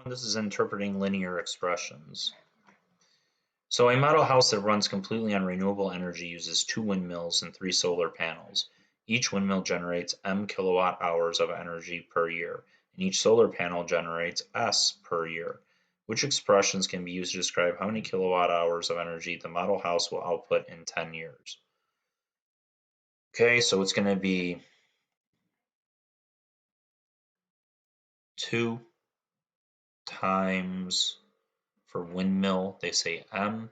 This is interpreting linear expressions. So a model house that runs completely on renewable energy uses 2 windmills and 3 solar panels. Each windmill generates M kilowatt hours of energy per year, and each solar panel generates S per year. Which expressions can be used to describe how many kilowatt hours of energy the model house will output in 10 years? Okay, so it's going to be 2 times, for windmill, they say M,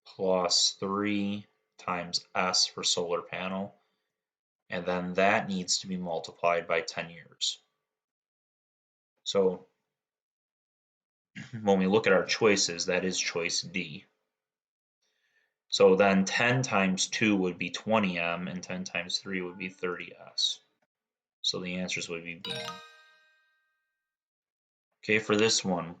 plus 3 times S for solar panel, and then that needs to be multiplied by 10 years. So when we look at our choices, that is choice D. So then 10 times 2 would be 20M, and 10 times 3 would be 30S. So the answers would be B. Okay, for this one,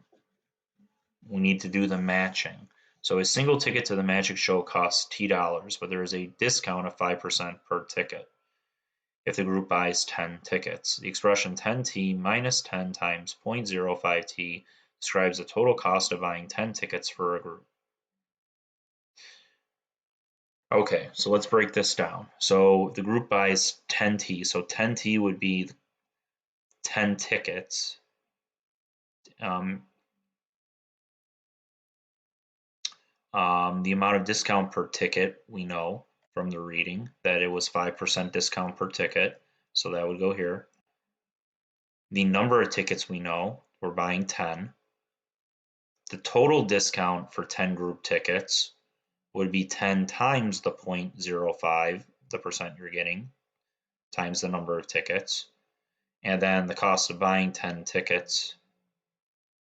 we need to do the matching. So a single ticket to the magic show costs $T, but there is a discount of 5% per ticket if the group buys 10 tickets. The expression 10T minus 10 times 0.05T describes the total cost of buying 10 tickets for a group. Okay, so let's break this down. So the group buys 10T, so 10T would be 10 tickets. The amount of discount per ticket, we know from the reading that it was 5% discount per ticket, so that would go here. The number of tickets, we know we're buying 10. The total discount for 10 group tickets would be 10 times the 0.05, the percent you're getting, times the number of tickets. And then the cost of buying 10 tickets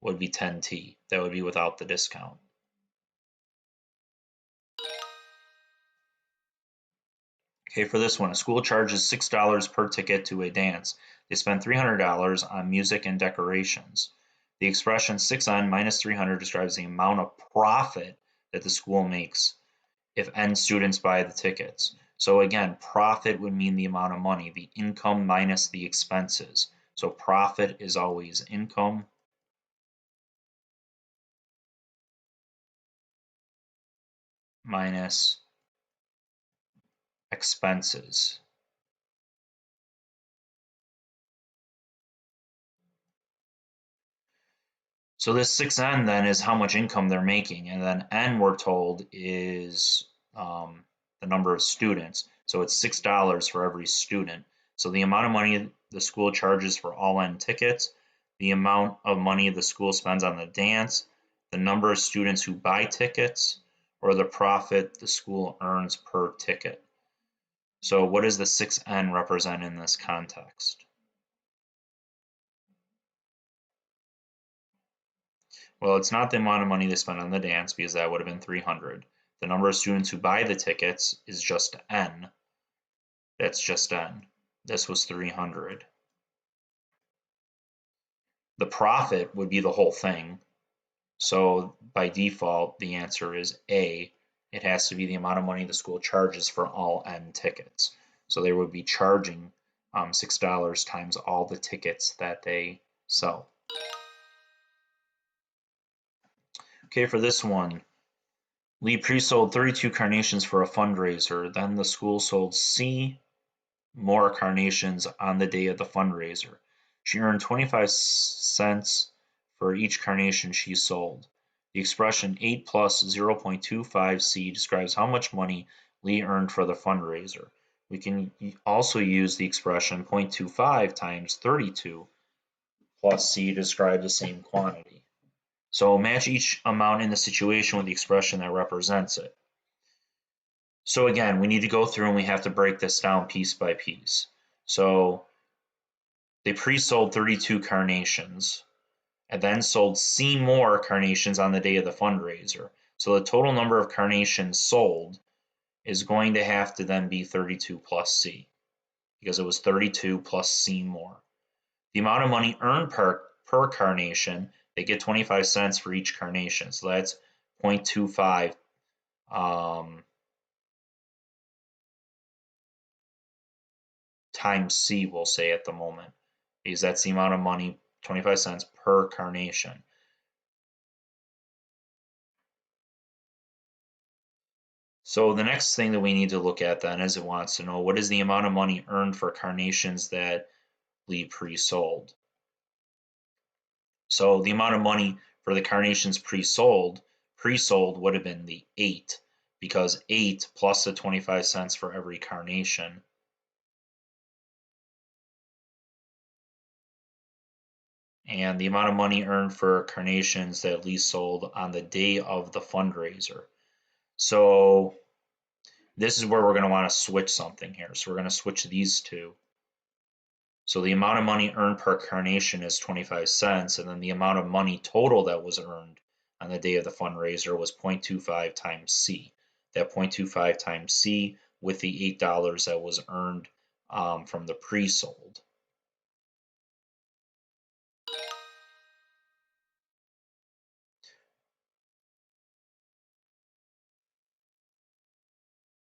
would be 10T. That would be without the discount. Okay, for this one, a school charges $6 per ticket to a dance. They spend $300 on music and decorations. The expression 6N minus 300 describes the amount of profit that the school makes if N students buy the tickets. So again, profit would mean the amount of money, the income minus the expenses. So profit is always income minus expenses. So this 6N then is how much income they're making, and then N, we're told, is the number of students. So it's $6 for every student. So the amount of money the school charges for all N tickets, the amount of money the school spends on the dance, the number of students who buy tickets, or the profit the school earns per ticket. So what does the 6N represent in this context? Well, it's not the amount of money they spend on the dance, because that would have been 300. The number of students who buy the tickets is just N. That's just N. This was 300. The profit would be the whole thing. So by default, the answer is A. It has to be the amount of money the school charges for all N tickets. So they would be charging $6 times all the tickets that they sell. Okay, for this one, Lee pre-sold 32 carnations for a fundraiser. Then the school sold C more carnations on the day of the fundraiser. She earned 25 cents for each carnation she sold. The expression 8 plus 0.25C describes how much money Lee earned for the fundraiser. We can also use the expression 0.25 times 32 plus C to describe the same quantity. So match each amount in the situation with the expression that represents it. So again, we need to go through and we have to break this down piece by piece. So they pre-sold 32 carnations and then sold C more carnations on the day of the fundraiser. So the total number of carnations sold is going to have to then be 32 plus C, because it was 32 plus C more. The amount of money earned per carnation, they get 25 cents for each carnation. So that's 0.25 times C, we'll say at the moment, because that's the amount of money 25 cents per carnation. So the next thing that we need to look at then is it wants to know what is the amount of money earned for carnations that Lee pre-sold. So the amount of money for the carnations pre-sold would have been the 8, because 8 plus the 25 cents for every carnation. And the amount of money earned for carnations that Lee sold on the day of the fundraiser. So this is where we're going to want to switch something here. So we're going to switch these two. So the amount of money earned per carnation is 25 cents, and then the amount of money total that was earned on the day of the fundraiser was 0.25 times C. That 0.25 times C with the $8 that was earned from the pre-sold.